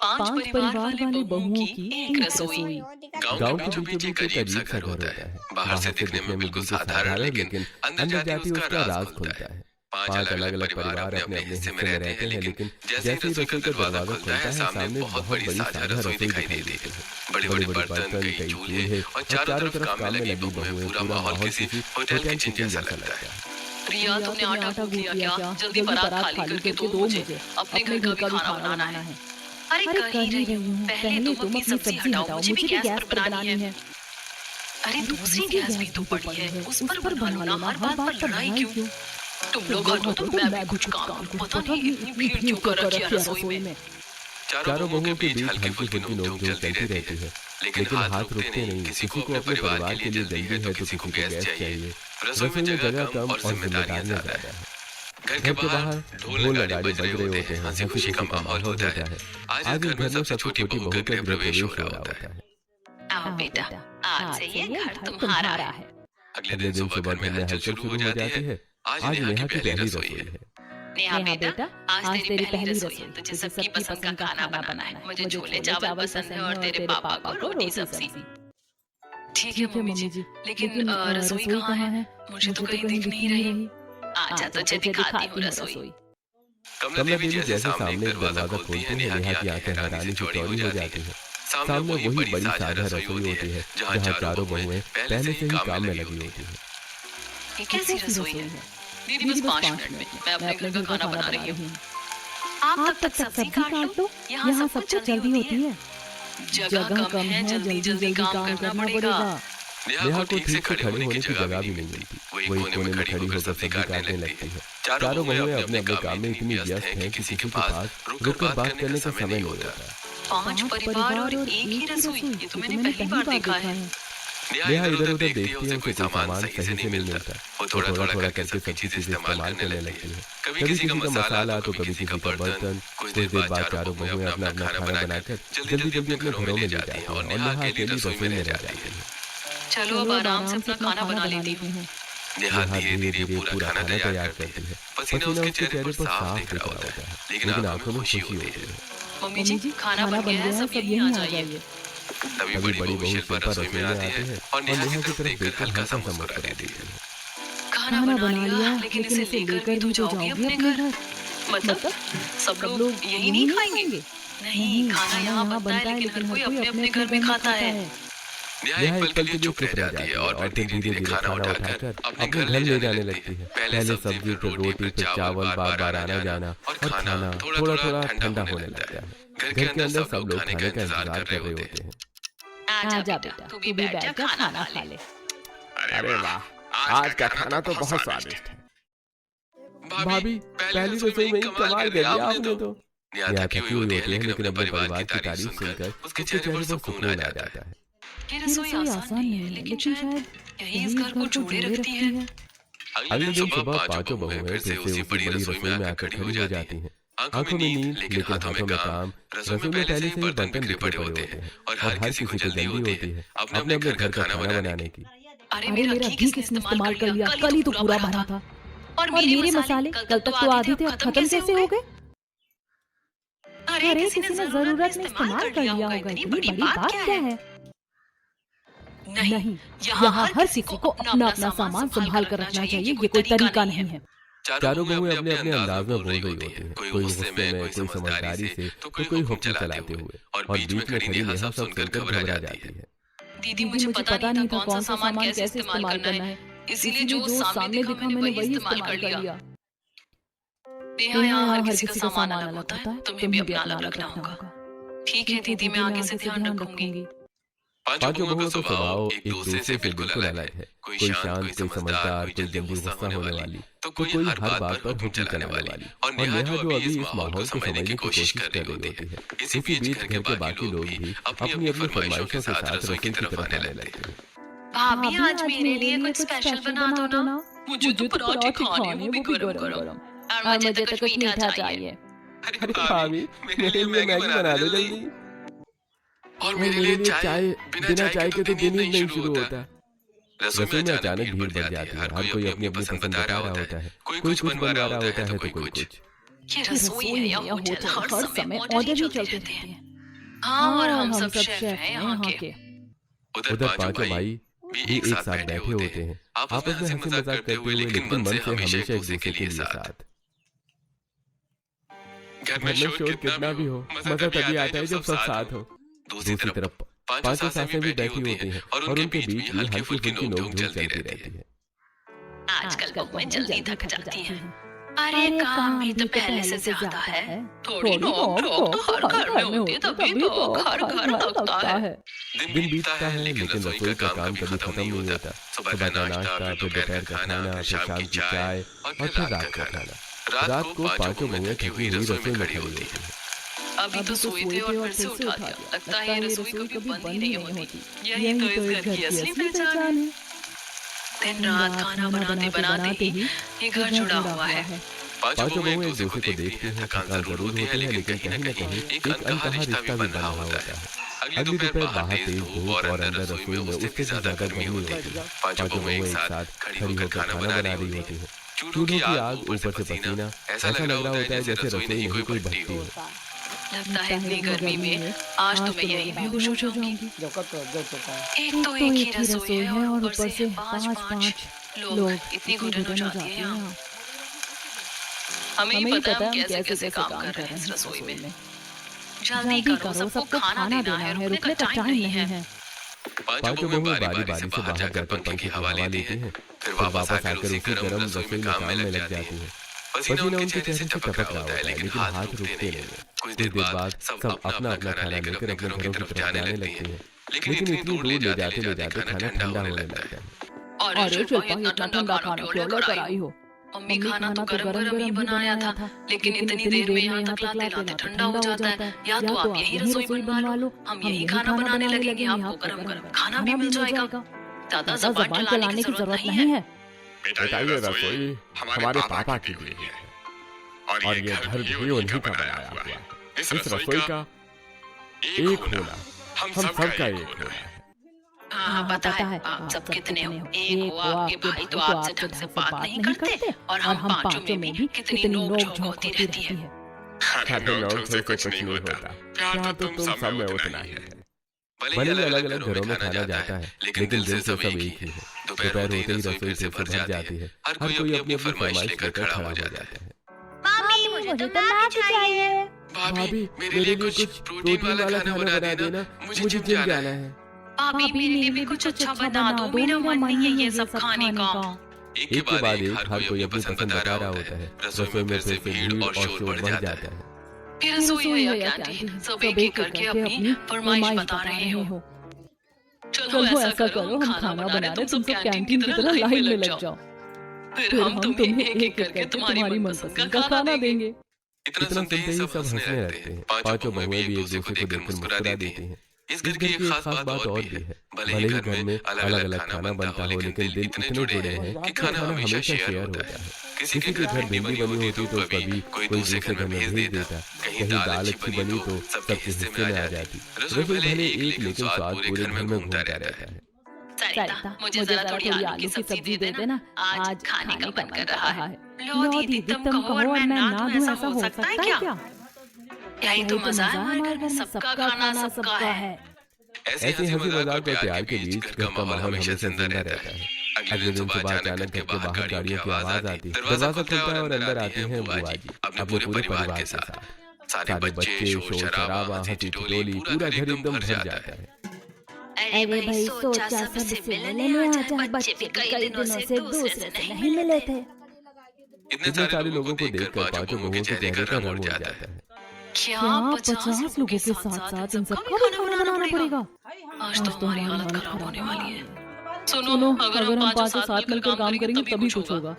पांच परिवार वाले बहुओं की एक रसोई। गांव के बीचों बीच एक अजीब सा घर होता है। बाहर से दिखने में बिल्कुल साधारण, लेकिन अंदर जाते ही उसका राज खुलता है। पांच अलग अलग परिवार अपने अपने हिस्से में रहते हैं, लेकिन जैसे ही रसोई का दरवाजा खुलता है, सामने बहुत बड़ी साझा रसोई दिखाई देती है। बड़े बड़े बर्तन, कई चूल्हे और चारों तरफ काम में लगी बहुएं। पूरा माहौल किसी होटल किचन जैसा लगता है। रिया, तुमने आटा गूंथ लिया क्या? जल्दी बारात खाली करके दो मुझे, अपने घर का भी खाना बनाना है। अरे कर ही रही हूँ, पहले तुम अपनी सब्जी हटाओ, मुझे भी गैस पर बनानी है। अरे दूसरी गैस भी तो पड़ी है, उस पर बना लो ना, हर बात पर लड़ाई क्यों? तुम लोग हटो तो मैं भी कुछ काम करूं। पता नहीं इतनी भीड़ क्यों कर रखी है रसोई में। चारों बहुओं के बीच हल्की फुल्की नोक झोंक चलती रहती है, लेकिन हाथ रुकते नहीं। किसी को अपने परिवार के लिए जल्दी है तो किसी को गैस चाहिए। रसोई में जगह कम और जिम्मेदारियां ज्यादा है। घर के बाहर ढोल नगाड़े बज रहे होते हैं, हंसी खुशी का माहौल होता है। आज इस घर में सबसे छोटी बहू का गृह प्रवेश हो रहा होता है। आओ बेटा, आज से ये घर तुम्हारा है। अगले दिन सुबह घर में हलचल शुरू हो जाती है। आज नेहा की पहली रसोई है। नेहा बेटा, आज तेरी पहली रसोई है, तुझे सबकी पसंद का खाना बनाना है। मुझे छोले चावल पसंद है और तेरे पापा को रोटी सब्जी। ठीक है मम्मी जी, लेकिन रसोई कहाँ है? मुझे तो कहीं दिख नहीं रही। आजा तुझे दिखाती हूँ रसोई। कमला देवी जैसे सामने दरवाजा खोलती है, नेहा की आंखें हैरानी से चौड़ी हो जाती हैं। सामने वही बड़ी साझा रसोई होती है, जहाँ चारों बहुएं पहले से ही काम में लगी होती हैं। ये कैसी रसोई है? दीदी बस 5 मिनट में मैं अपने घर का खाना बना रही हूँ। आप तब तक सब्जी काट लो, यहाँ सब कुछ जल्दी होती है। जगह कम है, जल्दी जल्दी काम करना पड़ेगा। नेहा को ठीक से खड़े होने की जगह भी नहीं मिलती। वही कोने में खड़ी होकर सब्जी काटने लगती है। चारों बहुएं अपने अपने काम में इतनी व्यस्त हैं कि किसी के पास रुककर बात करने का समय नहीं होता। 5 परिवार और एक ही रसोई, ये तो मैंने पहली बार देखा है। नेहा इधर उधर देखती है, उसे कोई सामान सही से नहीं मिलता। वो थोड़ा थोड़ा करके सबकी चीजें इस्तेमाल करने लगती है। कभी किसी का मसाला तो कभी किसी का बर्तन। कुछ देर बाद चारों बहुएं अपना अपना खाना बनाकर जल्दी जल्दी अपने घरों में ले जाती हैं और नेहा अकेली रसोई में रह जाती है। चलो अब आराम से अपना खाना बना लेती हूँ। नेहा धीरे धीरे पूरा खाना तैयार करती है। पसीना उसके चेहरे पर साफ दिख रहा होता है, लेकिन आंखों में खुशी होती है। मम्मी जी, खाना बन गया है, सब यहीं आ जाइए। तभी बड़ी बहू शिल्पा रसोई में आती है और नेहा की तरफ देखकर हल्का सा मुस्कुरा देती है। खाना बना लिया, लेकिन इसे लेकर भी तो जाओगी अपने घर? मतलब सब लोग यही नहीं खाएंगे? नहीं, खाना यहाँ बनता है, लेकिन हर कोई अपने अपने घर में खाता है। नेहा एक पल के लिए चुप रह जाती है और फिर धीरे धीरे खाना उठाकर अपने घर ले जाने लगती है। पहले सब्जी, फिर रोटी, फिर चावल, बार बार आना जाना और खाना थोड़ा थोड़ा ठंडा होने लगता है। घर के अंदर सब लोग खाने का इंतजार कर रहे होते हैं। आजा बेटा, तू भी बैठ जा, खाना खा ले। अरे वाह, आज का खाना तो बहुत स्वादिष्ट है। भाभी, पहली रसोई में ही कमाल कर दिया आपने तो। नेहा थकी हुई होती है, लेकिन अपने परिवार की तारीफ सुनकर उसके चेहरे पर सुकून आ जाता है। ये रसोई आसान नहीं है, लेकिन शायद यही इस घर को जोड़े रखती है। अगले दिन सुबह पांचों बहुएं फिर से उसी बड़ी रसोई में आकर खड़ी हो जाती हैं। आंखों में नींद, लेकिन हाथों में काम। रसोई में पहले से ही बर्तन बिखरे पड़े होते हैं और हर किसी को जल्दी होती है अपने अपने घर का खाना बनाने की। अरे मेरा घी किसने इस्तेमाल कर लिया? कल ही तो पूरा भरा था। और मेरे मसाले कल तक तो आधे थे, अब खत्म कैसे हो गए? अरे किसी ने जरूरत में इस्तेमाल कर लिया होगा। इतनी बड़ी बात क्या है? नहीं, यहाँ हर किसी को अपना अपना सामान संभाल कर रखना चाहिए, ये कोई तरीका नहीं है। चारों बहुएं अपने अपने अंदाज में बोल रही होती हैं, कोई गुस्से में, कोई समझदारी से, तो कोई हुक्म चलाते हुए, और बीच में खड़ी नेहा सब सुनकर घबरा जाती है। दीदी, मुझे पता नहीं था कौन सा सामान कैसे इस्तेमाल करना है, इसीलिए जो सामने दिखा मैंने वही इस्तेमाल कर लिया। यहाँ हर किसी का सामान अलग होता है, तुम्हें भी अपना अलग रखना होगा। ठीक है दीदी, मैं आगे से ध्यान रखूंगी। पांचों बहुओं का स्वभाव एक दूसरे से बिल्कुल अलग है। कोई शांत, कोई समझदार, कोई जल्दी गुस्सा होने वाली, तो कोई हर बात पर हुक्म चलाने वाली। और नेहा जो अभी इस माहौल को समझने की कोशिश कर रही होती है। इसी बीच घर के बाकी लोग भी अपनी अपनी फरमाइशों के साथ रसोई की तरफ आने लगते हैं। भाभी, आज मेरे लिए कुछ स्पेशल बना दो ना। मुझे तो पराठे खाने हैं, वो भी गरम-गरम। और मुझे तो कुछ मीठा चाहिए। अरे भाभी, मेरे लिए मैगी बना दो जल्दी। और मेरे लिए चाय, बिना चाय के तो दिन ही नहीं शुरू होता। रसोई में अचानक भीड़ बढ़ जाती है। हर कोई अपनी पसंद बता रहा होता है। कोई कुछ बनवा रहा होता है तो कोई कुछ। ये रसोई है या होटल, हर समय ऑर्डर ही चलते रहते हैं। हाँ, और हम सब शेफ हैं यहाँ के। उधर पांचों भाई भी एक साथ बैठे होते हैं, आपस में हंसी मजाक करते हुए, लेकिन मन से हमेशा एक दूसरे के लिए साथ। घर में शोर कितना भी हो, मजा तभी आता है जब सब साथ हो। दूसरी तरफ पांचों सासें भी बैठी होती हैं और उनके बीच भी हल्की फुल्की नोक झोंक चलती रहती है। आजकल बहुएं जल्दी थक जाती हैं। अरे काम भी तो पहले से ज्यादा है। थोड़ी नोक झोंक तो हर घर में होती है, तभी तो घर घर लगता है। दिन बीतता है लेकिन रसोई का काम कभी खत्म नहीं होता। सुबह का नाश्ता, फिर दोपहर का खाना, फिर शाम की चाय और फिर रात का खाना। रात को पांचों बहुएं थकी हुई रसोई में खड़ी होती हैं। अभी तो सोए थे और फिर से उठा दिया। लगता है ये रसोई कभी बंद ही नहीं होती। यही तो इस घर की असली पहचान है। दिन रात खाना बनाते बनाते ही ये घर जुड़ा हुआ है। पांचों बहुएं एक दूसरे को देखती हैं, थकान जरूर होती है, लेकिन कहीं न कहीं एक अनकहा रिश्ता भी बना होता है। अगली दोपहर बाहर तेज धूप और अंदर रसोई में उससे ज्यादा गर्मी होती है। पांचों बहुएं एक साथ खड़ी होकर खाना बना रही होती हैं। चूल्हों की आग, ऊपर से पसीना, ऐसा लग रहा होता है जैसे रसोई नहीं कोई भट्टी हो। लगता है इतनी गर्मी में आज तो मैं यहीं बेहोश हो जाऊंगी। एक तो एक ही रसोई है और ऊपर से पांच लोग, इतनी घुटन हो जाती है यहाँ। हमें ही पता है हम कैसे कैसे काम कर रहे हैं इस रसोई में। जल्दी करो, सबको खाना देना है, रुकने का टाइम नहीं है। पांचों बहुएं बारी बारी से बाहर जाकर पंखे की हवा लेती हैं, फिर वापस आकर उसी गरम रसोई में काम में लग जाती हैं। पसीना उनके चेहरे से टपक रहा होता है, लेकिन हाथ रुकते नहीं हैं। कुछ देर बाद सब अपना अपना खाना लेकर अपने घरों की तरफ जाने लगते हैं, लेकिन इतनी दूर ले जाते खाना ठंडा होने लगता है। अरे शिल्पा, इतना ठंडा खाना क्यों लेकर आई हो? मम्मी खाना तो गरम गरम ही बनाया था, लेकिन इतनी देर में यहाँ तक लाते ठंडा हो जाता है। या तो आप यही रसोई बनवा लो, हम यही खाना बनाने लगेंगे, आपको गरम गरम खाना भी मिल जाएगा। ज्यादा जबान चलाने की जरूरत नहीं है। बेटा, ये रसोई हमारे पापा की हुई है और ये घर भी उन्हीं का बनाया हुआ है। इस रसोई का एक होना हम सबका एक होना है। हाँ, पता है आप सब कितने हो। एक हो आपके भाई तो आपसे ढंग से बात नहीं करते, और हम पांचों में भी कितनी नोक झोंक होती रहती है। नोक से कुछ नहीं होता, प्यार तो तुम सब में उतना ही है। भले अलग अलग घरों में खाना जाता है, लेकिन दिल से सब एक ही है। दोपहर होते ही रसोई से भर जाती है, हर कोई अपनी अपनी फरमाइश लेकर खड़ा हो जाता है। मम्मी, मुझे तो मैगी चाहिए। भाभी, मेरे लिए कुछ प्रोटीन वाला खाना बना देना, मुझे जिम जाना है। भाभी, मेरे लिए भी कुछ अच्छा बना दो, मेरा मन नहीं है ये सब खाने का। एक के बाद एक हर कोई अपनी पसंद बता रहा होता है। रसोई में फिर से भीड़ और शोर बढ़ जाता है। फिर रसोई या कैंटीन, सब एक एक करके अपनी फरमाइश बता रहे हो। चलो ऐसा करो, हम खाना बना रहे, तुम सब कैंटीन की तरह लाइन में लग जाओ। फिर हम तुम्हें एक एक करके तुम्हारी मनपसंद का खाना देंगे। इतना सुनते ही सब हंसने लगते हैं। पांचों बहुएं भी एक दूसरे को देखकर मुस्कुरा देती हैं। इस घर की एक खास बात और भी है। भले ही घर में अलग अलग खाना बनता हो, लेकिन दिल इतने जुड़े हैं कि खाना हमेशा शेयर होता है। किसी के घर भिंडी बनी होती तो कभी कोई दूसरे घर में भेज देता, कहीं दाल अच्छी बनी तो सबके हिस्से में आ जाती। रसोई भले एक, लेकिन स्वाद पूरे घर में घूमता रहता है। सरिता, मुझे जरा थोड़ी आलू की सब्जी दे देना, आज खाने का मन कर रहा है। लो दीदी, तुम कहो और मैं ना दूं, ऐसा हो सकता है क्या? यही तो मजा है हमारे घर में, सबका खाना सबका है। ऐसे हंसी मजाक और प्यार के बीच घर का माहौल हमेशा जिंदा रहता है। अगले दिन सुबह अचानक घर के बाहर गाड़ियों की आवाज आती है। दरवाजा खुलता है और अंदर आती हैं बुआ जी अपने पूरे परिवार के साथ। सारे बच्चे, शोर शराबा, हंसी ठिठोली, पूरा घर एकदम भर जाता है। अरे भाई, सोचा सबसे मिलने आ जाए, बच्चे भी कई दिनों से एक दूसरे से नहीं मिले थे। इतने सारे लोगों को देखकर पांचों बहुओं के चेहरे का रंग उड़ जाता है। क्या 50 लोगों के साथ साथ इन सबका भी खाना बनाना पड़ेगा? आज तो हमारी हालत खराब होने वाली है। सुनो, अगर हम पांचों साथ मिलकर काम करेंगे तभी कुछ होगा,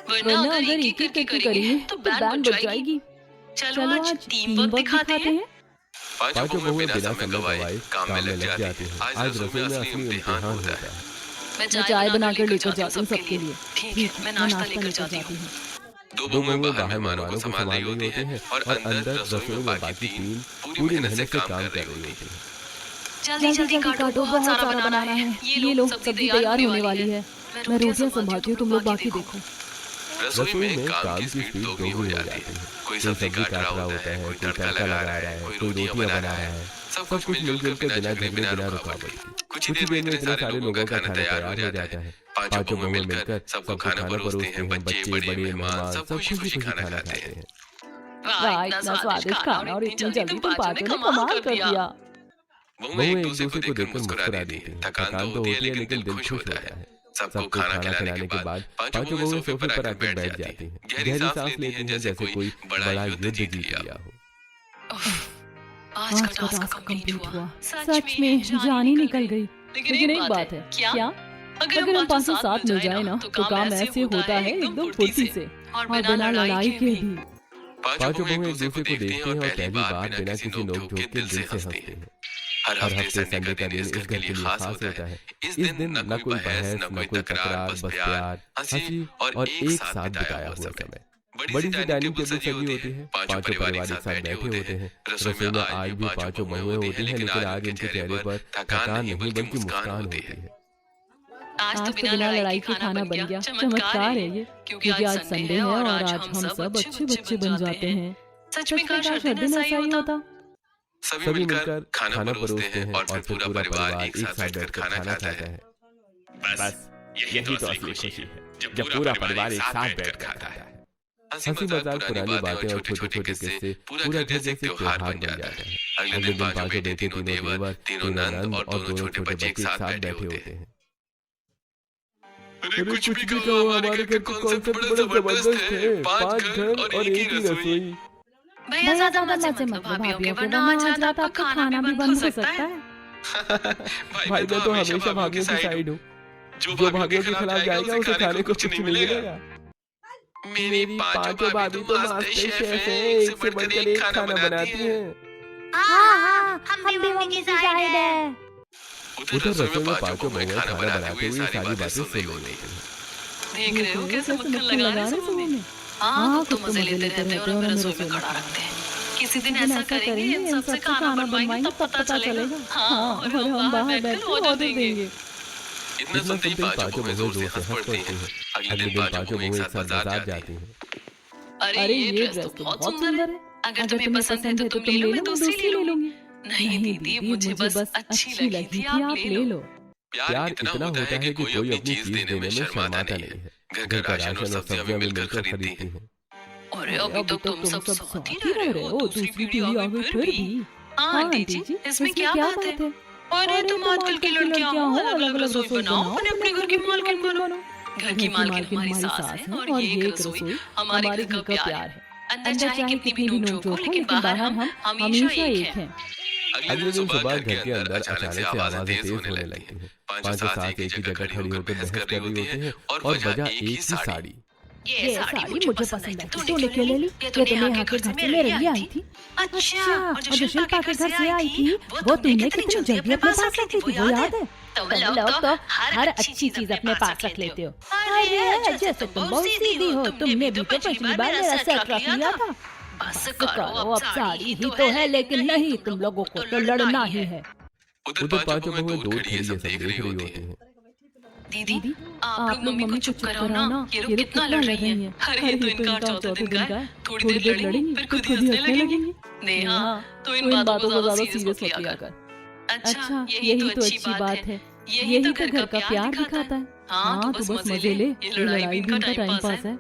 वरना अगर एक एक करके करेंगे तो बैंड बज जाएगी। चलो आज टीम वर्क दिखाते हैं। पांचों बहुएं बिना समय गवाए काम में लग जाती हैं। आज रसोई में असली इम्तिहान होता है। मैं चाय बनाकर लेकर जाती हूँ सबके लिए। ठीक, मैं नाश्ता लेकर जाती हूँ। दो बहुएं बाहर मेहमानों को संभाल रही होती हैं और अंदर रसोई में बाकी टीम पूरी मेहनत से काम कर रही होती है। जल्दी जल्दी काटो, बहुत सारा बनाना है। ये लो, सब्जी तैयार होने वाली है। मैं रोटियां संभालती हूँ, तुम लोग बाकी देखो। रसोई में काम की स्पीड दोगुनी हो जाती है। कोई सब्जी काट रहा होता है, कोई तड़का लगा रहा है, कोई रोटियां बना रहा है। सब कुछ मिलजुल कर बिना झगड़े बिना रुकावट के। कुछ ही देर में इतने सारे लोगों का खाना तैयार हो जाता है। पांचों बहुएं मिलकर सबको खाना परोसते हैं। बच्चे बड़े मेहमान सब खुशी खुशी खाना खाते हैं। वाह, इतना स्वादिष्ट खाना और इतनी जल्दी तुम पांचों ने कमाल कर दिया। बहुएं एक दूसरे को देखकर मुस्कुरा देती हैं। थकान तो होती है लेकिन दिल खुश होता है। सबको खाना खिलाने के बाद पांचों बहुएं सोफे पर आकर बैठ जाती हैं। गहरी सांस लेती हैं जैसे कोई बड़ा युद्ध जीत लिया हो। आज का टास्क कंप्लीट हुआ। सच में जान ही निकल गई। लेकिन एक बात है, क्या अगर हम पांचों साथ मिल जाए ना तो काम ऐसे होता है एकदम फुर्ती से और बिना लड़ाई के भी। पांचों बहुएं एक दूसरे को देखते हैं और पहली बार बिना किसी नोक-झोंक के दिल से हंसते हैं। हर हफ्ते संडे का दिन इस घर के लिए खास होता है। इस दिन न कोई बहस न कोई तकरार, बस प्यार, हंसी और एक साथ बिताया हुआ समय। बड़ी सी डाइनिंग टेबल सजी होती है। पांचों परिवार एक साथ बैठे होते हैं। रसोई में आज भी पांचों बहुएं होती हैं लेकिन आज इनके चेहरे पर थकान नहीं बल्कि मुस्कान होती है। आज तो बिना लड़ाई के खाना बन गया। चमत्कार है ये, क्योंकि आज संडे है और आज हम सब अच्छे बच्चे बन जाते हैं। सच में काश हर दिन ऐसा ही होता। सभी मिलकर खाना परोसते हैं और फिर पूरा परिवार एक साथ बैठकर खाना खाता है। बस यही तो असली खुशी है, जब पूरा परिवार एक साथ बैठकर खाता है। हंसी मजाक, पुरानी बातें और छोटे छोटे किस्से पूरा घर जैसे त्योहार बन जाता है। अगले दिन पांचों बेटे, तीनों देवर, तीनों नंद और दोनों छोटे बच्चे एक साथ बैठे होते हैं। अरे कुछ भी कहो, हमारे घर का कॉन्सेप्ट बड़ा जबरदस्त है। 5 घर और एक ही रसोई। भैया ज्यादा मत भाभियों के वरना आज रात आपका खाना भी बंद हो सकता है। भाई मैं तो हमेशा भाभियों की साइड हूँ। जो भाभियों के खिलाफ जाएगा उसे खाने को कुछ नहीं मिलेगा। मेरी पांचों भाभी तो मास्टर शेफ हैं, एक से बढ़कर एक खाना बनाती हैं। हाँ, हम भी मम्मी की साइड है। उधर रसोई में पांचों बहुएं खाना बनाते हुए सारी बातें सुन रही हैं। देख रहे हो कैसे मक्खन लगा रहे हैं सब में। हाँ, तो मजे लेते रहते हैं और हमें रसोई में खड़ा रखते हैं। किसी दिन ऐसा करेंगे, इन सबसे खाना बनवाएंगे तब पता चलेगा। हाँ, और हम बाहर बैठकर ऑर्डर देंगे। इतना सुनते ही पांचों बहुएं जोर से हंस पड़ती हैं। अगले दिन पांचों बहुएं एक साथ बाजार जाती हैं। अरे ये ड्रेस तो बहुत सुंदर है। अगर तुम्हें पसंद है तो तुम ले लो, मैं दूसरी ले लूंगी। नहीं दीदी, मुझे बस अच्छी लगी थी, आप ले लो। प्यार इतना होता है कि कोई अपनी चीज देने में शर्माता नहीं है। घर का राशन और सब्जियां भी मिलकर खरीदती हैं। अरे अभी तो तुम सब साथ ही रह रहे हो, दूसरी पीढ़ी आ गई फिर भी। हाँ आंटी जी, इसमें क्या बात है? अरे तुम आजकल की लड़कियां हो, अलग-अलग रसोई बनाओ और अपने घर की मालकिन बनो। घर की मालकिन हमारी सास है और ये एक रसोई हमारे घर का प्यार है। अंदर चाहे कितनी भी नोक-झोंक हो, लेकिन बाहर हम हमेशा एक हैं। अगले दिन सुबह घर के अंदर अचानक से आवाजें तेज होने लगती हैं। पांचों साथ एक ही जगह खड़ी होकर बहस कर रही होती हैं और वजह एक ही साड़ी। ये साड़ी मुझे पसंद है, तो लेके ले ली। ये तो मैं यहाँ के घर से मेरे लिए आई थी। अच्छा, और जो शिल्पा के घर से आई थी, वो तुमने कितनी जल्दी अपने पास रख ली थी, वो याद है? तुम लोग तो हर अच्छी चीज अपने पास रख लेते हो। अरे जैसे तुम बहुत सीधी हो, तुमने भी तो पिछली बार मेरा सेट रख लिया था। बस करो, अब साड़ी ही तो है, लेकिन नहीं, तुम लोगों को तो लड़ना ही है। उधर पांचों बहुएं दूर खड़ी सब देख रही होती हैं। दीदी, आप लोग मम्मी को चुप कराओ ना, ये लोग कितना लड़ रही हैं। अरे तो इनका चौथे दिन का है, थोड़ी देर लड़ेंगी फिर खुद ही हंसने लगेंगी। नेहा, तो इन बातों को ज्यादा सीरियस मत लिया कर। अच्छा, यही तो अच्छी बात है, यही तो घर का प्यार दिखाता है। हाँ, तो बस मजे ले, ये लड़ाई भी इनका टाइम पास है।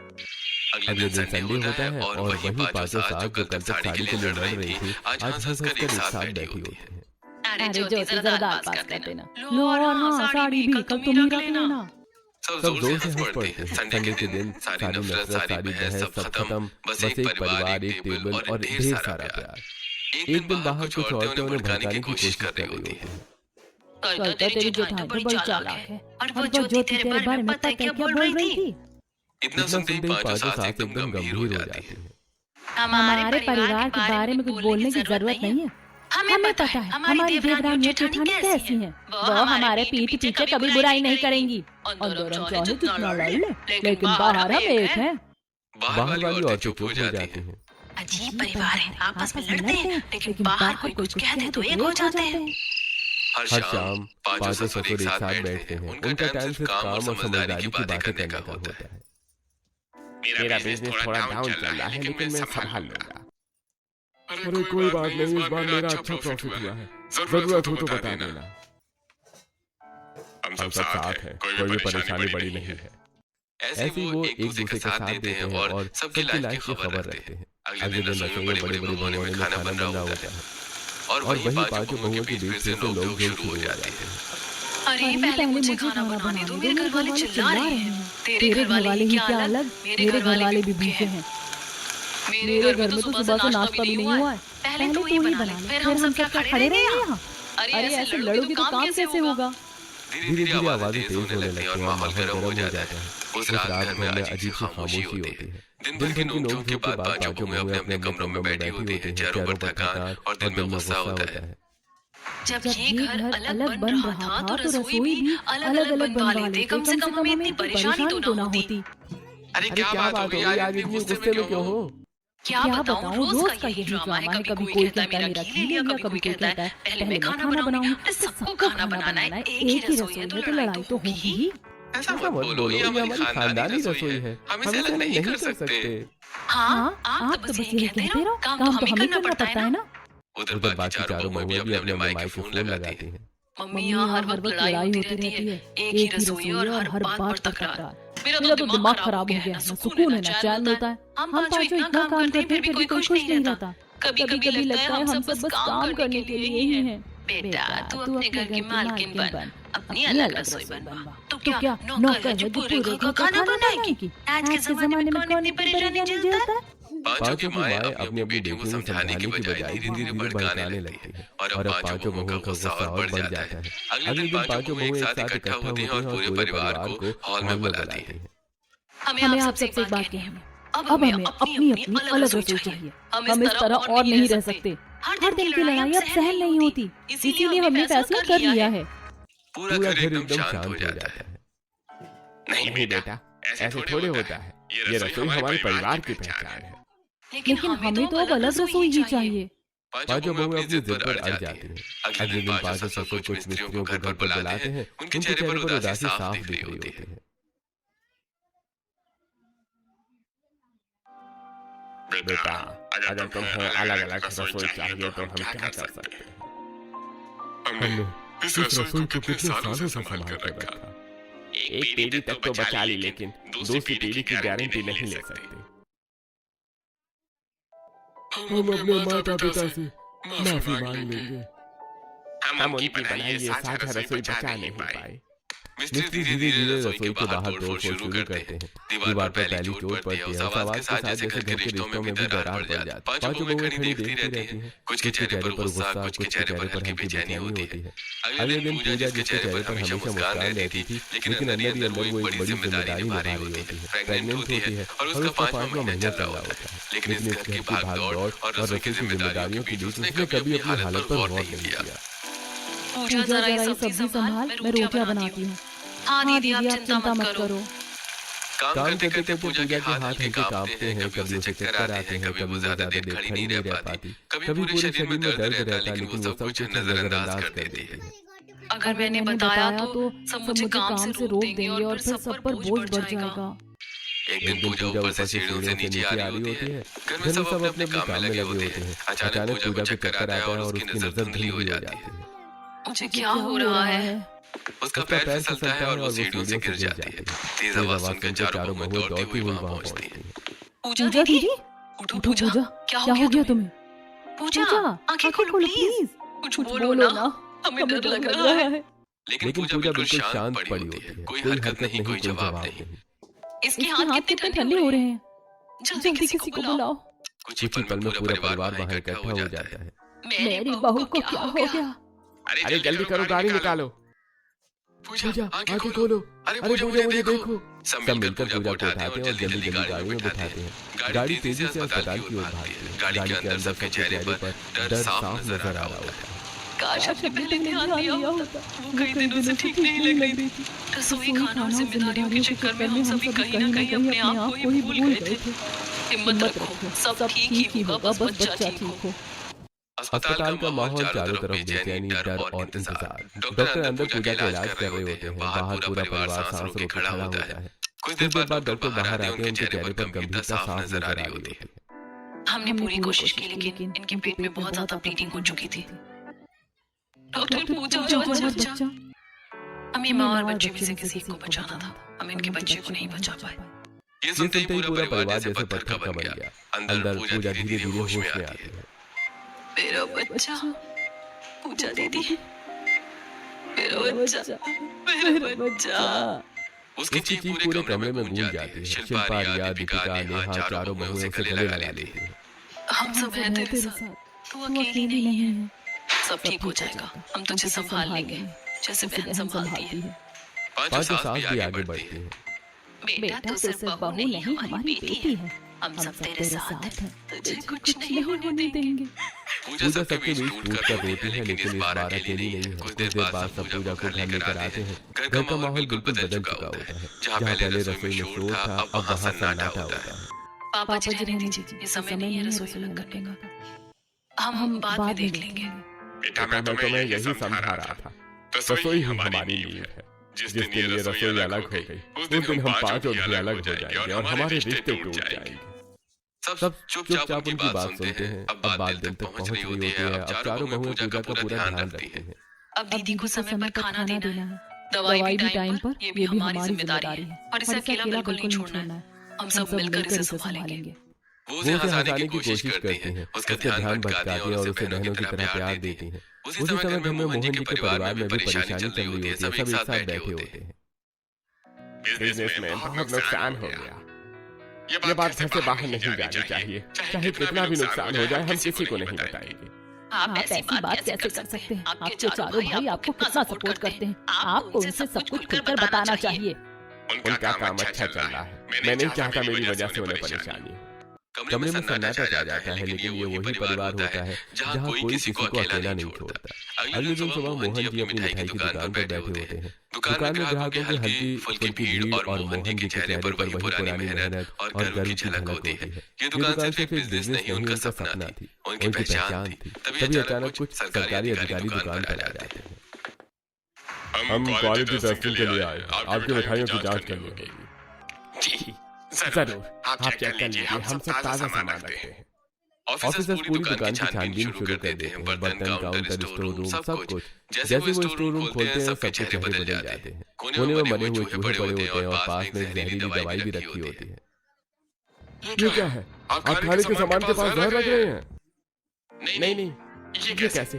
अगले दिन संडे होता है और वही पांचों साथ जो कल तक साड़ी के लिए लड़ रही थी आज हंसकर एक साथ बैठी होती हैं। अरे ज्योति जरा दाल पास कर देना। लो और हाँ, साड़ी भी कल तुम ही रख लेना। सब जोर से हंस पड़ते हैं। संडे के दिन सारी नफरत, सारी बहस सब खत्म। बस एक परिवार, एक टेबल और ढेर सारा प्यार। एक दिन बाहर कुछ औरतें उन्हें भड़काने की कोशिश कर रही होती हैं। कल तो तेरी जेठानी बड़ी चालाक है और वो ज्योति तेरे बारे में पता है क्या बोल रही थी? इतना सुनते ही पांचों साथ एकदम गंभीर हो जाती हैं। हमारे परिवार के बारे में कुछ बोलने की जरूरत नहीं है। हमें पता है हमारी देवरानी जेठानी कैसी हैं। वो हमारे पीठ पीछे कभी बुराई नहीं करेंगी। अंदर हम चाहे जितना लड़ ले, लेकिन बाहर हम एक हैं। बाहर वाली औरतें चुप हो जाती हैं। अजीब परिवार है, आपस में लड़ते हैं, लेकिन बाहर कोई कुछ कह दे तो एक हो जाते हैं। हर शाम पांचों ससुर एक साथ बैठते हैं। उनका टाइम सिर्फ काम और समझदारी की बातें करने का होता है। मेरा बिजनेस थोड़ा डाउन चल रहा है, लेकिन मैं संभाल लूंगा। अरे कोई बात नहीं, इस बार मेरा अच्छा प्रॉफिट हुआ है। जरूरत हो तो बता देना। हम सब साथ हैं, कोई भी परेशानी बड़ी नहीं है। ऐसे ही वो एक दूसरे का साथ देते हैं और सबकी लाइफ की खबर रखते हैं। अगले दिन रसोई में बड़े बड़े भगोने में खाना बन रहा होता है और वही पांचों बहुओं के बीच से लोग शुरू हो जाते हैं। अरे पहले मुझे खाना बनाने दो, मेरे घर वाले चिल्ला रहे हैं। तेरे घर वाले ही क्या अलग, मेरे घर वाले भी भूखे हैं। मेरे घर में तो सुबह से नाश्ता भी नहीं हुआ है। पहले तो ही बना ले, फिर हम सब क्या खड़े रहे यहाँ? अरे ऐसे लड़ोगी तो काम कैसे होगा? धीरे धीरे आवाजें तेज होने लगती हैं और माहौल गर्म हो जाता है। उस रात घर में अजीब सी खामोशी होती है। दिन भर की नोक-झोंक के बाद पांचों बहुएं अपने अपने कमरों में बैठी होती हैं, चेहरों पर थकान और दिल में गुस्सा होता है। जब ये घर अलग बन रहा था तो रसोई भी अलग अलग बनवा लेते, कम से कम हमें इतनी परेशानी तो ना होती। अरे क्या बात हो गई, आज इतनी गुस्से में क्यों हो? क्या बताऊं, रोज का यही ड्रामा है। कभी कोई कहता है मेरा खीर ले लिया, कभी कोई कहता है पहले मैं खाना बनाऊंगी, फिर सबको खाना बनाना है। एक ही रसोई है तो लड़ाई तो होगी ही। ऐसा मत बोलो, ये हमारी खानदानी रसोई है, हम इसे अलग नहीं कर सकते। हाँ, आप तो बस यही कहते रहो, काम तो हमें करना पड़ता है ना। उधर बाकी चारों बहुएं भी अपने अपने माइक फोन लगाती हैं। मम्मी यहाँ हर वक्त लड़ाई होती रहती है, एक ही रसोई और हर बात तकरार। मेरा तो दिमाग खराब हो गया, ना सुकून है ना चैन मिलता है। हम पांचों इतना काम करते हैं फिर भी कोई खुश नहीं रहता। कभी कभी लगता है हम सब बस काम करने के लिए ही हैं। बेटा तू अपने घर की मालकिन बन, अपनी अलग रसोई बनवा। तो क्या नौकर है जो पूरे घर का खाना बनाएगी? आज के जमाने में कौन इतनी परेशानी झेलता है? पांचों की माएं अपनी अपनी बेटियों को समझाने की बजाय धीरे धीरे भड़काने लगती हैं और अब पांचों बहुओं का गुस्सा और बढ़ जाता है। अगले दिन पांचों बहुएं एक साथ इकट्ठा होती हैं और पूरे परिवार को हॉल में बुलाती हैं। हमें आप सबसे एक बात कहनी है, अब हमें अपनी अपनी अलग रसोई चाहिए। हम इस तरह और नहीं रह सकते। हर दिन की लड़ाई अब सहन नहीं होती, इसीलिए हमने फैसला कर लिया है। पूरा घर एकदम शांत हो जाता है। नहीं बेटा, ऐसे थोड़े होता है। ये रसोई हमारे परिवार की पहचान है। लेकिन हमें तो अब अलग रसोई ही चाहिए। पांचों बहुएं अपनी जिद पर अड़ जाती हैं। अगले दिन पांचों ससुर कुछ मिस्त्रियों को घर पर बुलाते हैं। उनके चेहरे पर उदासी साफ दिख रही होती है। बेटा, अगर तुम्हें अलग अलग रसोई चाहिए तो हम क्या कर सकते हैं? हमने इस रसोई को कितने सालों से संभाल कर रखा। एक पीढ़ी तक तो बचा ली, लेकिन दूसरी पीढ़ी की गारंटी नहीं ले सकते। हम अपने माता पिता से माफी मांग लेंगे। हम उनकी बनाई ये साझा रसोई बचा नहीं पाए। मिस्त्री धीरे धीरे रसोई के बाहर दौड़ शुरू करते हैं। दीवार पर पहली चोट पड़ती है। आवाज के साथ जैसे घर के रिश्तों में भी दरार पड़ जाती है। पांचों बहुएं खड़ी देखती रहती हैं। कुछ के चेहरे पर गुस्सा, कुछ के चेहरे पर हल्की बेचैनी होती है। अगले दिन पूजा जिसके चेहरे पर हमेशा मुस्कान रहती थी, लेकिन अंदर ही अंदर वो एक बड़ी जिम्मेदारी निभा रही होती है। प्रेग्नेंट होती है और उसका 5वां महीना चल रहा होता है। लेकिन इस घर की भागदौड़ और रसोई की जिम्मेदारियों के बीच उसने कभी अपनी हालत पर गौर नहीं किया। पूजा जरा ये सब्जी संभाल, मैं रोटियां बनाती हूँ। हाँ दीदी आप चिंता मत करो। काम करते करते पूजा के हाथ हल्के कांपते हैं। कभी उसे चक्कर आते हैं, कभी वो ज्यादा देर खड़ी नहीं रह पाती। कभी पूरे शरीर में दर्द रहता है, लेकिन वो सब कुछ नजरअंदाज कर देती है। अगर मैंने बताया तो सब मुझे काम से रोक देंगे और फिर सब पर बोझ बढ़ जाएगा। एक दिन पूजा ऊपर से सीढ़ियों से नीचे आ रही होती है। घर में सब अपने अपने काम में लगे होते हैं। अचानक पूजा को चक्कर आता है और उसकी नजर धुंधली हो जाती है। मुझे क्या हो रहा है? उसका पैर फिसलता है और वो सीढ़ियों से गिर जाती है। तेज आवाज सुनकर चारों बहुएं दौड़ती हुई वहां पहुंचती हैं। पूजा दीदी, उठो पूजा, क्या हो गया तुम्हें? पूजा आंखें खोलो प्लीज, कुछ बोलो ना, हमें डर लग रहा है। लेकिन पूजा बिल्कुल शांत पड़ी होती है। कोई हरकत नहीं, कोई जवाब नहीं। इसके हाथ कितने ठंडे हो रहे हैं। जल्दी किसी को बुलाओ। कुछ ही पल में पूरा परिवार वहां इकट्ठा हो जाता है। मेरी बहू को क्या हो गया? अरे जल्दी करो, गाड़ी निकालो। पूजा आंखें खोलो। अरे पूजा मुझे देखो। सब मिलकर पूजा को उठाते हैं और जल्दी जल्दी गाड़ी में बिठाते हैं। गाड़ी तेजी से अस्पताल की ओर भागती है। गाड़ी के अंदर सबके चेहरे पर डर साफ नजर आ रहा होता है। काश हमने पहले ध्यान दिया होता। वो कई दिनों से ठीक नहीं लग रही थी। रसोई खाना और जिम्मेदारियों के चक्कर में हम सभी कहीं ना कहीं अपने आप को ही भूल गए थे। हिम्मत रखो, सब ठीक ही होगा, बस बच्चा ठीक हो। अस्पताल का माहौल चारों तरफ बेचैनी, डर और इंतजार। डॉक्टर अंदर पूजा का इलाज कर रहे होते हैं। बाहर पूरा परिवार सांस रोके खड़ा होता है। कुछ देर बाद डॉक्टर बाहर आते हैं। उनके चेहरे पर गंभीरता साफ नजर आ रही होती है। हमने पूरी कोशिश की लेकिन इनके पेट में बहुत ज्यादा ब्लीडिंग हो चुकी थी। डॉक्टर ने पूछा बच्चा। हमें माँ और बच्चे में से किसी को बचाना था। हम इनके बच्चे को नहीं बचा पाए। ये सुनते ही पूरा परिवार जैसे पत्थर का बन गया। अंदर पूजा धीरे धीरे होश में आती है। मेरा बच्चा, पूजा दीदी, मेरा बच्चा। उसकी चीख पूरे कमरे में गूंज जाती है। शिल्पा, रिया, दीपिका, नेहा चारों बहुएं उसे गले लगा लेती हैं। हम सब हैं तेरे साथ, तू अकेली नहीं है। सब ठीक हो जाएगा, हम तुझे संभाल लेंगे जैसे बहन संभालती है। पांचों सास भी आगे बढ़ती हैं। बेटा तू सिर्फ बहू नहीं हमारी बेटी है। हम सब तेरे साथ हैं, तुझे कुछ नहीं होने देंगे। पूजा सबके बीच टूटकर रोती है लेकिन इस बार अकेली नहीं है। कुछ देर बाद सब पूजा को घर लेकर आते हैं। घर का माहौल बिल्कुल बदल चुका होता है। जहाँ पहले रसोई में शोर था अब वहाँ सन्नाटा होता है। पापा जी रहने दीजिए, ये समय नहीं है रसोई में करने का। हम बाद में देख लेंगे। बेटा मैं तुम्हें यही समझा रहा था। रसोई ही हमारी नींव है। जिस दिन ये रसोई अलग हो गई उस दिन हम पांचों भी अलग हो जाएंगे और हमारे रिश्ते टूट जाएंगे। सब चुपचाप उनकी बात सुनते हैं। अब बात दिल तक पहुंच रही होती है। अब चारों बहुएं पूजा का पूरा ध्यान रखती हैं। अब दीदी को समय पर खाना देना है, दवाई भी टाइम पर, ये भी हमारी जिम्मेदारी है और इसे अकेला बिल्कुल नहीं छोड़ना है। हम सब मिलकर इसे संभालेंगे। वो उसे हंसाने की कोशिश करती हैं, उसका ध्यान भटकाती हैं और उसे बहनों की तरह प्यार देती हैं। उसी समय घर में मोहन जी के परिवार में भी परेशानी चल रही होती है। सब एक साथ बैठे होते हैं। बिजनेस में बहुत नुकसान हो गया। ये बात घर से बाहर नहीं जानी चाहिए। चाहे कितना भी नुकसान हो जाए हम किसी को नहीं बताएंगे। आप ऐसी बात कैसे कर सकते हैं? आपके चारों भाई आपको कितना सपोर्ट करते हैं। आपको उनसे सब कुछ खुलकर बताना चाहिए। उनका काम अच्छा चल रहा है। मैं नहीं चाहता मेरी वजह से उन्हें परेशानी हो। कमरे में सन्नाटा छा जाता है लेकिन ये वही परिवार होता है जहाँ कोई किसी को अकेला नहीं छोड़ता। अगले दिन सुबह मोहन जी अपनी मिठाई की दुकान पर बैठे होते हैं। दुकान में ग्राहकों की हल्की फुल्की भीड़ और मोहन जी के चेहरे पर वही पुरानी मेहनत और गर्व की झलक होती है। ये दुकान सिर्फ एक बिजनेस नहीं उनका सपना थी, उनकी पहचान थी। तभी अचानक कुछ सरकारी अधिकारी दुकान पर आ जाते हैं। हम क्वालिटी टेस्टिंग के लिए आए, आपकी मिठाइयों की जांच करनी होगी। जरूर, आप चेक कर लीजिए। हम सब ताजा सामान रखते हैं। ऑफिसर्स पूरी दुकान की छानबीन शुरू कर देते हैं। बर्तन, काउंटर, स्टोर रूम, सब कुछ। जैसे वो स्टोर रूम खोलते हैं सबके चेहरे बदल जाते हैं। कोने में मरे हुए चूहे पड़े होते हैं और पास में जहरीली दवाई भी रखी होती है। ये क्या है? आप खाने के सामान के पास जहर रख रहे हैं? नहीं, ये कैसे?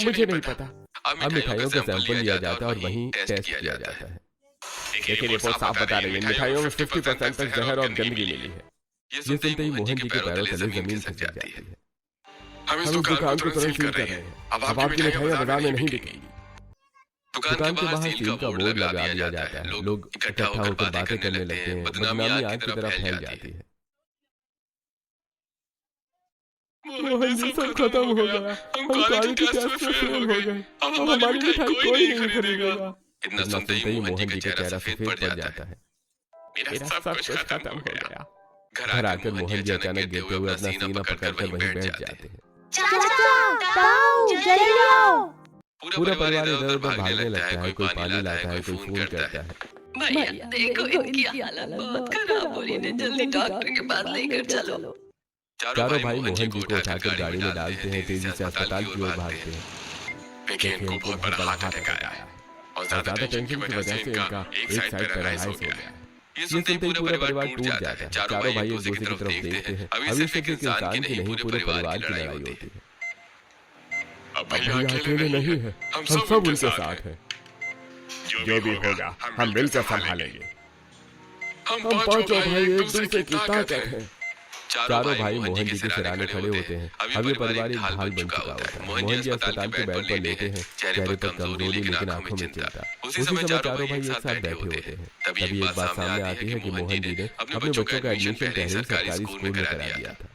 मुझे नहीं पता। अब मिठाइयों का सैंपल लिया जाता है और वहीं टेस्ट किया जाता है। देखिए रिपोर्ट साफ बता रही है मिठाइयों में 50% तक जहर और गंदगी मिली है। ये सुनते ही मोहन जी के पैरों तले जमीन खिसक जाती है। हम इस दुकान को तुरंत सील कर रहे हैं। अब आपकी मिठाइयां बाजार में नहीं बिकेंगी। दुकान के बाहर सील का बोर्ड लगा दिया जाता है। लोग इकट्ठा होकर बातें करने लगते हैं। बदनामी आग की तरह फैल जाती है। मोहन जी सब खत्म हो गया। हम क्वालिटी टेस्ट में फेल हो गए। अब हमारी मिठाई कोई नहीं खरीदेगा। इतना सुनते ही मोहन जी का चेहरा सफेद पड़ जाता है। मेरा सब कुछ खत्म हो गया। घर आकर मोहन जी अचानक गिरते हुए अपना सीना पकड़कर वहीं बैठ जाते हैं। पूरा परिवार इधर उधर भागने लगता है। कोई पानी लाता है, कोई फोन करता है। भैया देखो इनकी हालत बहुत खराब हो रही है, जल्दी डॉक्टर के पास लेकर चलो। चारों भाई मोहन जी को उठाकर गाड़ी में डालते हैं। तेजी से अस्पताल की ओर भागते हैं। लेकिन इनको बहुत बड़ा हार्ट अटैक आया और ज्यादा टेंशन की वजह से इनका एक साइड पैरालाइज हो गया। ये सुनते ही पूरा परिवार टूट जाता है। चारों भाई एक दूसरे की तरफ देखते हैं। अब ये सिर्फ एक इंसान की नहीं पूरे परिवार की लड़ाई होती है। अब भैया अकेले नहीं है, हम सब उनके साथ हैं। जो भी होगा हम मिलकर संभालेंगे। हम पांचों भाई एक दूसरे की ताकत हैं। चारों भाई मोहन जी के सिराने खड़े होते हैं। अब ये परिवार एक ढाल बन चुका होता है। मोहन जी अस्पताल के बेड पर लेटे हैं। चेहरे पर कमजोरी लेकिन आंखों में चिंता। उसी समय चारों भाई एक साथ बैठे होते हैं। तभी एक बात सामने आती है कि मोहन जी ने अपने बच्चों का एडमिशन पहले सरकारी स्कूल में करा दिया था।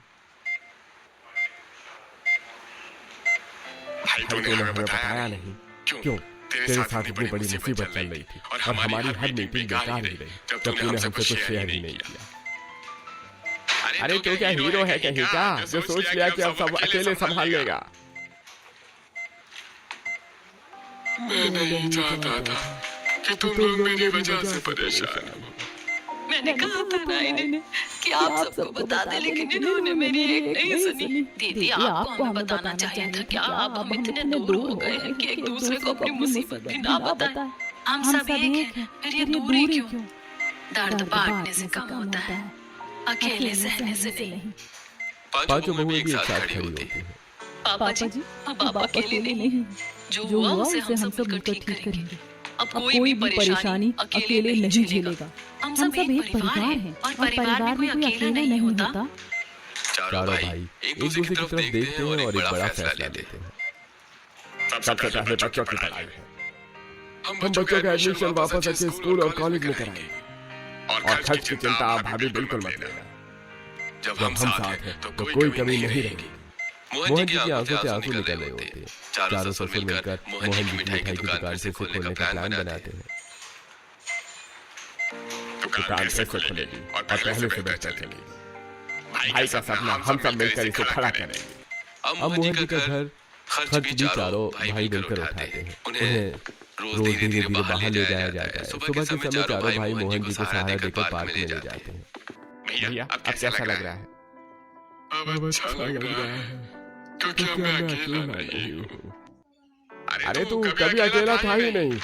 भाई तूने हमें बताया नहीं क्यों? तेरे साथ इतनी बड़ी मुसीबत चल रही थी और हमारी हर मीटिंग बेकार ही रही जब तूने हमसे कुछ शेयर ही नहीं किया। अरे तू क्या हीरो है कहीं का जो सोच लिया कि अब सब अकेले संभाल लेगा? मैं नहीं चाहता था कि तुम लोग मेरी वजह से परेशान हो। मैंने कहा था ना इन्हें कि आप सबको बता दें, लेकिन इन्होंने मेरी एक नहीं सुनी। दीदी, आपको हमें बताना चाहिए था। क्या अब हम इतने दूर हो गए हैं कि एक दूसरे को अपनी मुसीबत भी ना बताएं? हम सब एक हैं, फिर ये दूरी क्यों? दर्द बांटने से कम होता है, अकेले सहने से नहीं। पांचों बहुएं भी एक साथ खड़ी होती हैं। पापा जी, अब आप अकेले नहीं। जो हुआ उसे हम सब मिलकर ठीक करेंगे। अब कोई भी परेशानी अकेले नहीं झेलेगा। हम सब एक परिवार हैं और परिवार में कोई अकेला नहीं होता। चारों भाई एक दूसरे की तरफ देखते हैं और एक बड़ा फैसला लेते हैं। सबसे पहले बच्चों की पढ़ाई है। हम बच्चों का एडमिशन वापस अच्छे स्कूल और कॉलेज में कराएंगे और खर्च की चिंता आप भाभी बिल्कुल मत लेना। जब हम साथ हैं तो कोई कमी नहीं रहेगी। मोहन जी की आंखों से आंसू निकल रहे होते हैं। चारों ससुर मिलकर मोहन जी की मिठाई की दुकान से खोलने का प्लान बनाते हैं। दुकान फिर से खुलेगी और पहले से बेहतर चलेगी। भाई का सपना हम सब मिलकर इसे खड़ा करेंगे। अब मोहन जी का घर खर्च भी चारों भाई मिलकर उठाते हैं। उन्हें रोज धीरे धीरे बाहर ले जाया जाता है। सुबह के समय चारों भाई मोहन जी को सहारा देकर पार्क में ले जाते हैं। भैया अब कैसा लग रहा है? अब अच्छा लग रहा है क्योंकि अब मैं अकेला नहीं हूँ। अरे तू कभी अकेला था ही नहीं।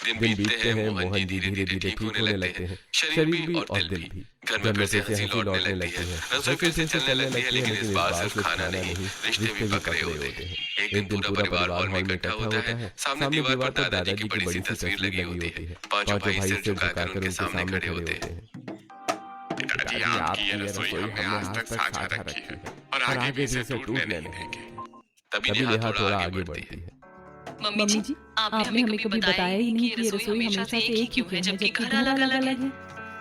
दिन बीतते हैं, मोहन जी धीरे धीरे ठीक होने लगते हैं, शरीर भी और दिल भी। घर में फिर से हंसी लौटने लगती है, रसोई फिर से चलने लगती है, लेकिन इस बार सिर्फ खाना नहीं, रिश्ते भी पकड़े होते हैं। एक दिन पूरा परिवार हॉल में इकट्ठा होता है। सामने दीवार पर दादाजी की बड़ी सी तस्वीर लगी होती है। पांचों भाई सिर झुकाकर उनके सामने खड़े होते हैं। पिताजी, आपकी ये रसोई हमने आज तक साझा रखी है और आगे भी इसे टूटने नहीं देंगे। तभी नेहा थोड़ा आगे बढ़ती है। मम्मी जी, आपने हमें कभी बताया ही नहीं कि ये रसोई हमेशा से एक ही क्यों है, जबकि घर अलग-अलग है।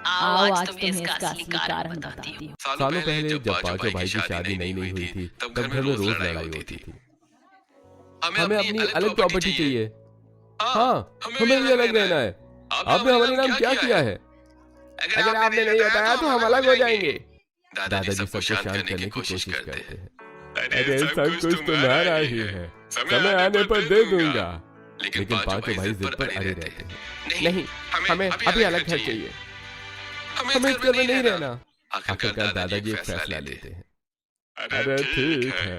आओ आज तुम्हें इसका असली कारण बताती हूँ। सालों पहले जब पांचों भाई की शादी नई नई हुई थी, तब घर में रोज लड़ाई होती थी। हमें अपनी अलग प्रॉपर्टी चाहिए। हाँ, हमें भी अलग रहना है। आपने हमारे नाम क्या किया है? अगर आपने नहीं बताया तो हम अलग हो जाएंगे। दादाजी सबको शांत करने की कोशिश करते हैं। अरे सब कुछ तुम्हारा ही है, समय आने पर दे दूंगा। लेकिन पांचों भाई जिद पर अड़े रहते हैं। नहीं, हमें अभी अलग घर चाहिए। हमें इस घर में नहीं रहना। आखिरकार दादाजी एक फैसला लेते हैं। अरे ठीक है,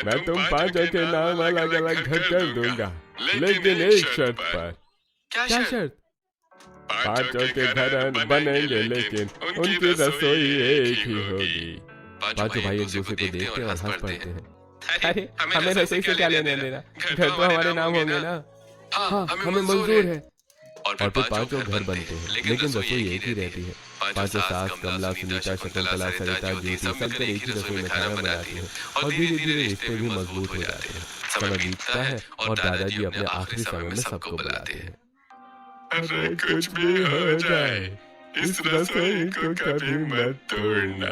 मैं तुम पांचों के नाम अलग अलग घर कर दूंगा, लेकिन एक शर्त पर। क्या शर्त? पांचों के घर बनेंगे लेकिन उनकी रसोई एक ही होगी। पांचों भाई एक दूसरे को देखते हैं और हंस पड़ते हैं। अरे हमें रसोई से क्या लेने देना, घर तो हमारे नाम होंगे ना। हाँ, हमें मंजूर है। और फिर पांचों घर बनते हैं, लेकिन रसोई एक ही रहती है। पांचों सास, कमला, सुनीता, शकुंतला, सरिता, ज्योति सबकर एक ही रसोई में खाना बनाती है और धीरे धीरे रिश्ते भी मजबूत हो जाते हैं। समय बीतता है और दादाजी अपने आखिरी समय में सबको बुलाते हैं। अरे कुछ भी हो जाए, इस रसोई को कभी मत तोड़ना।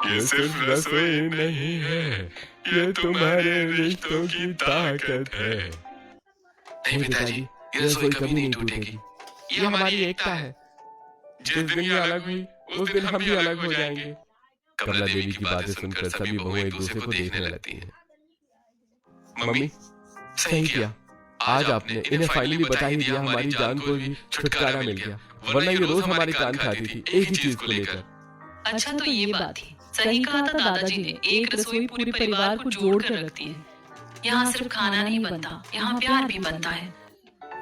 ये सिर्फ रसोई नहीं है, ये तुम्हारे रिश्तों की ताकत है। नहीं पिताजी, ये रसोई कभी नहीं टूटेगी। ये हमारी एकता है। जिस दिन ये अलग हुई, उस दिन हम भी अलग हो जाएंगे। कमला देवी की बातें सुनकर सभी बहुएं एक दूसरे को देखने लगती हैं। मम्मी, सही किया, आज आपने इन्हें फाइनली बता ही दिया। हमारी जान को भी छुटकारा मिल गया, वरना ये रोज हमारी जान खाती थी एक ही चीज को लेकर। अच्छा तो ये बात थी, सही कहा था दादाजी ने, एक रसोई पूरे परिवार को जोड़ कर रखती है। यहाँ सिर्फ खाना नहीं बनता, यहाँ प्यार भी बनता है।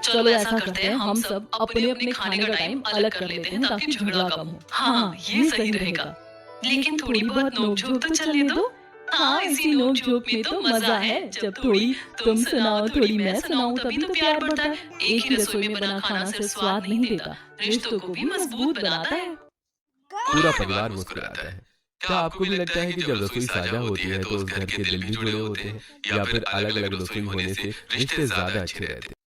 चलो ऐसा करते हैं, हम सब अपने अपने खाने का टाइम अलग कर लेते हैं ताकि झगड़ा कम हो। हाँ, ये सही रहेगा। लेकिन थोड़ी बहुत नोक-झोंक तो चलने दो। हाँ, इसी नोक-झोंक में तो मजा है। जब थोड़ी तुम सुनाओ, थोड़ी मैं सुनाऊं, तभी तो प्यार बढ़ता है। एक ही रसोई में बना खाना सिर्फ स्वाद नहीं देता, रिश्तों को भी मजबूत बनाता है। पूरा परिवार मुस्कुराता है। क्या आपको भी लगता है कि जब रसोई साझा होती है तो उस घर के दिल भी जुड़े होते हैं, या फिर अलग अलग रसोई होने से रिश्ते ज्यादा अच्छे रहते हैं?